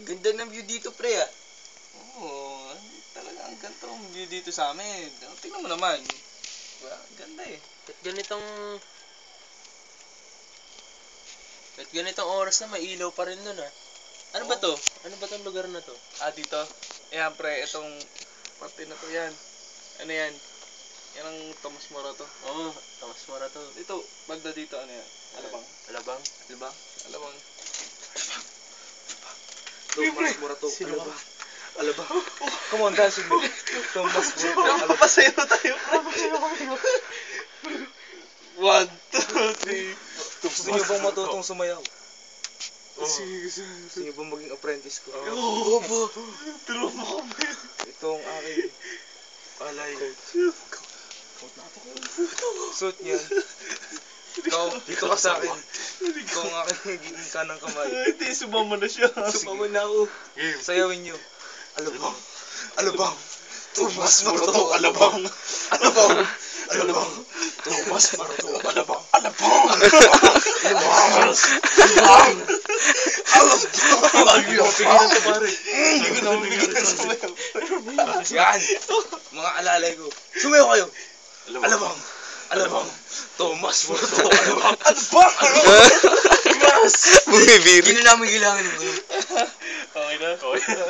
Ganda ng view dito, pre, ah. Oo, talaga ang ganda ang view dito sa amin. Tingnan mo naman. Diba? Ganda eh. At ganitong oras na, may ilaw pa rin nun, ah. Ano ba to? Ano ba tong lugar na to? Dito. Ayan, pre, itong parte na to yan. Ano yan? Yan ang Tomas Morato. Oo, Tomas Morato. Dito, banda dito, ano yan? Alabang. Alabang? Diba? Alabang. Tomas Morato, Alabang. Alabang. Come on, dance with me. Tomas Morato, Alabang. Papasayo tayo. 1, 2, 3. Gusto niyo bang matutong sumayaw? Sige. Gusto niyo bang maging apprentice ko? Oo ba? Tulungan mo kami. Ito ang aking palay. Suot niyan. Ikaw, dito ka sa akin. Ikaw ang aking nagiging kanang kamay. Hindi, sumama na siya. Sumama na ako. Sayawin niyo. Alabang. Alabang. Tomas Morato, Alabang. Alabang. Alabang. Tomas Morato, Alabang. Alabang. Alabang. Alabang. Alabang. Pigilan to, pare. Hindi ko na pigilan sa mayaw. Yan. Mga alalay ko. Sumayaw kayo. Alabang. Alabang. Tomas Morato, Alabang. Alabang. Bumibiri. Hindi na namin kailangan ng gano'n. Okay na? Okay na.